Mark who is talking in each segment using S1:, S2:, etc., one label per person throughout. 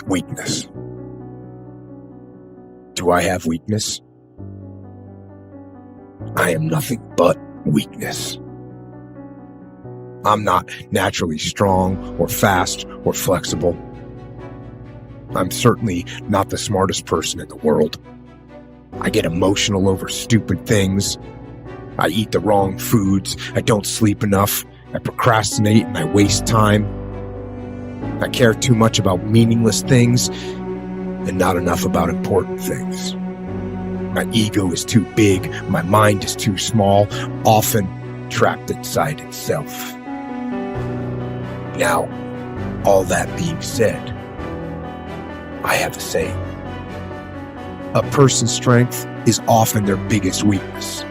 S1: Weakness. Do I have weakness? I am nothing but weakness. I'm not naturally strong or fast or flexible. I'm certainly not the smartest person in the world. I get emotional over stupid things. I eat the wrong foods. I don't sleep enough. I procrastinate and I waste time. I care too much about meaningless things and not enough about important things. My ego is too big. My mind is too small, often trapped inside itself. Now, all that being said, I have a saying. A person's strength is often their biggest weakness,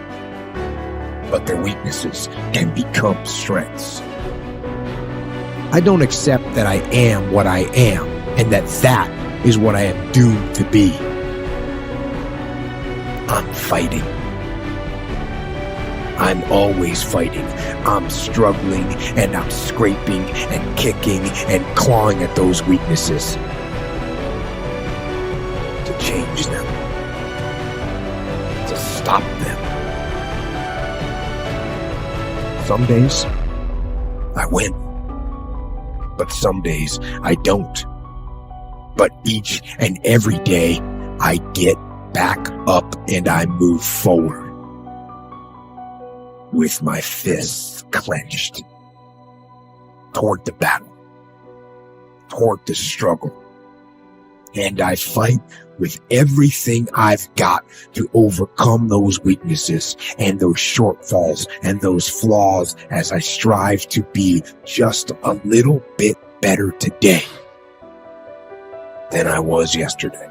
S1: but their weaknesses can become strengths. I don't accept that I am what I am and that is what I am doomed to be. I'm fighting. I'm always fighting. I'm struggling and I'm scraping and kicking and clawing at those weaknesses to change them, to stop them. Some days I win, but some days I don't. But each and every day I get back up and I move forward with my fists clenched toward the battle, toward the struggle. And I fight with everything I've got to overcome those weaknesses and those shortfalls and those flaws as I strive to be just a little bit better today than I was yesterday.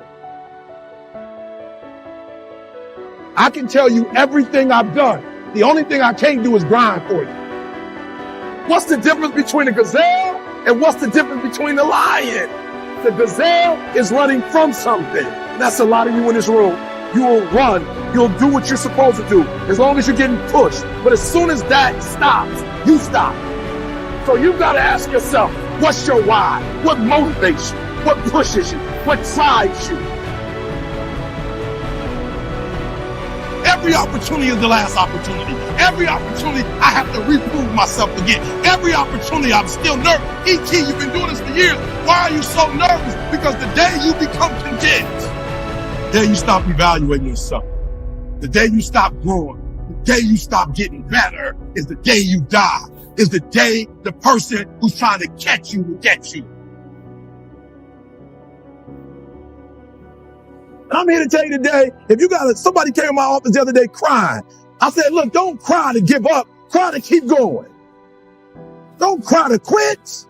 S2: I can tell you everything I've done. The only thing I can't do is grind for you. What's the difference between a gazelle and what's the difference between a lion? The gazelle is running from something. That's a lot of you in this room. You will run. You'll do what you're supposed to do as long as you're getting pushed. But as soon as that stops, you stop. So you've got to ask yourself, what's your why? What motivates you? What pushes you? What drives you? Every opportunity is the last opportunity. Every opportunity, I have to reprove myself again. Every opportunity, I'm still nervous. E.T., you've been doing this for years. Why are you so nervous? Because the day you become content, the day you stop evaluating yourself, the day you stop growing, the day you stop getting better is the day you die, is the day the person who's trying to catch you will get you. I'm here to tell you today, if you somebody came in my office the other day crying. I said, look, don't cry to give up. Cry to keep going. Don't cry to quit.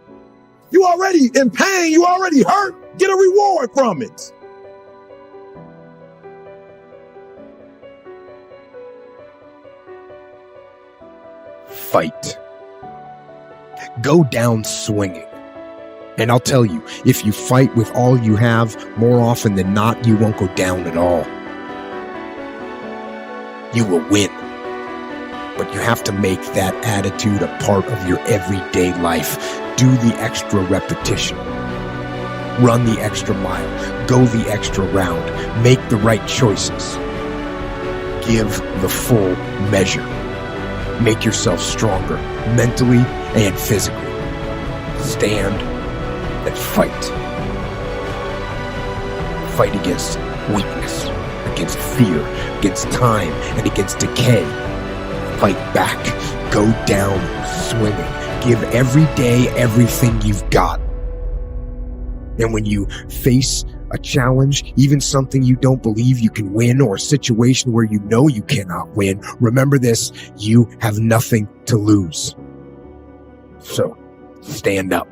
S2: You already in pain. You already hurt. Get a reward from it.
S1: Fight. Go down swinging. And I'll tell you, if you fight with all you have, more often than not, you won't go down at all. You will win. But you have to make that attitude a part of your everyday life. Do the extra repetition. Run the extra mile. Go the extra round. Make the right choices. Give the full measure. Make yourself stronger, mentally and physically. Stand and fight. Fight against weakness, against fear, against time, and against decay. Fight back. Go down swinging. Give every day everything you've got. And when you face a challenge, even something you don't believe you can win, or a situation where you know you cannot win, remember this: you have nothing to lose. So, stand up.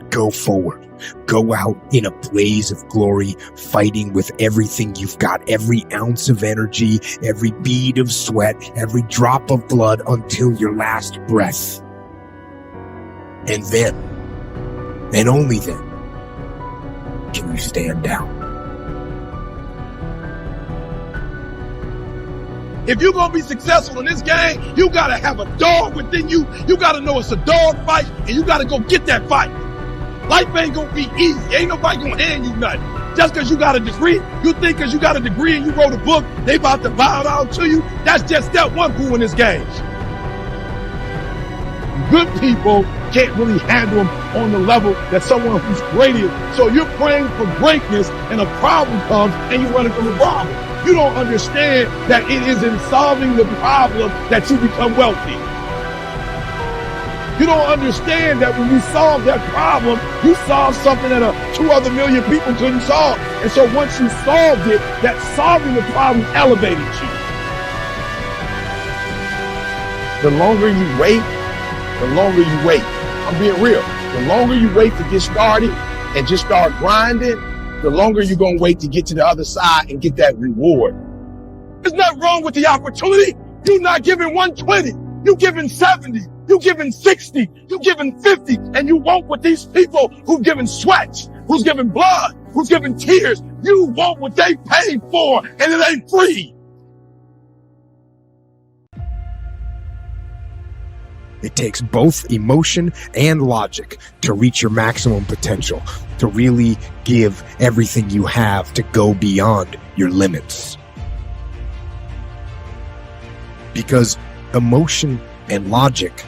S1: Go forward. Go out in a blaze of glory, fighting with everything you've got, every ounce of energy, every bead of sweat, every drop of blood until your last breath. And then, and only then, can you stand down.
S2: If you're going to be successful in this game, you got to have a dog within you. You got to know it's a dog fight, and you got to go get that fight. Life ain't gonna be easy. Ain't nobody gonna hand you nothing. Just because you got a degree, you think because you got a degree and you wrote a book, they about to bow down to you. That's just step one in this game. Good people can't really handle them on the level that someone who's great is. So you're praying for greatness and a problem comes and you run from the problem. You don't understand that it is in solving the problem that you become wealthy. You don't understand that when you solve that problem, you solve something that 2 other million people couldn't solve. And so once you solved it, that solving the problem elevated you. The longer you wait, the longer you wait. I'm being real. The longer you wait to get started and just start grinding, the longer you're going to wait to get to the other side and get that reward. There's nothing wrong with the opportunity. You're not giving 120. You're giving 70. You're giving 60. You're giving 50. And you want what these people who've given sweat, who's given blood, who's given tears, you want what they paid for, and it ain't free.
S1: It takes both emotion and logic to reach your maximum potential, to really give everything you have, to go beyond your limits. Because emotion and logic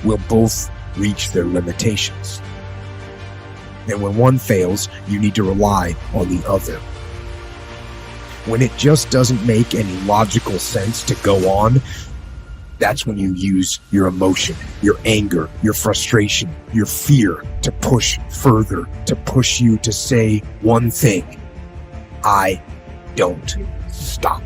S1: will both reach their limitations. And when one fails, you need to rely on the other. When it just doesn't make any logical sense to go on, that's when you use your emotion, your anger, your frustration, your fear to push further, to push you to say one thing: I don't stop.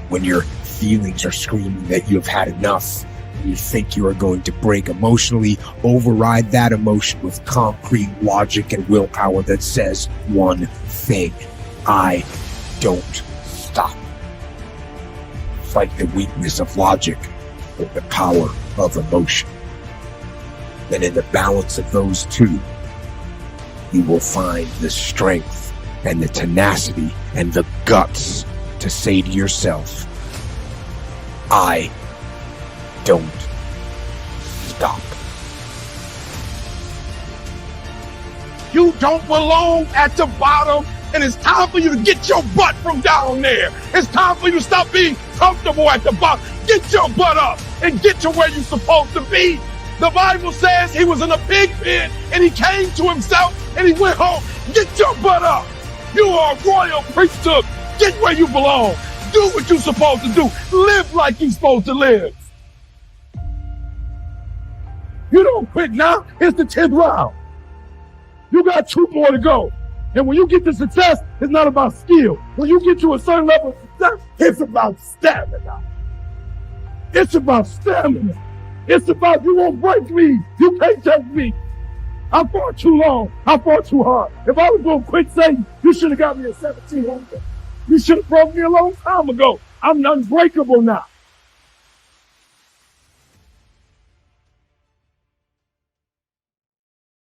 S1: When your feelings are screaming that you have had enough, and you think you are going to break emotionally, override that emotion with concrete logic and willpower that says one thing: I don't stop. Fight the weakness of logic with the power of emotion. Then in the balance of those two, you will find the strength and the tenacity and the guts to say to yourself, I don't stop.
S2: You don't belong at the bottom, and it's time for you to get your butt from down there. It's time for you to stop being comfortable at the bottom. Get your butt up and get to where you're supposed to be. The Bible says he was in a pig pen and he came to himself and he went home. Get your butt up. You are a royal priesthood. Get where you belong. Do what you're supposed to do. Live like you're supposed to live. You don't quit now. It's the 10th round. You got 2 more to go. And when you get to success, it's not about skill. When you get to a certain level of success, it's about stamina. It's about stamina. It's about, you won't break me. You can't take me. I fought too long. I fought too hard. If I was going to quit Satan, you should have got me at 1700. You should have broke me a long time ago. I'm unbreakable now.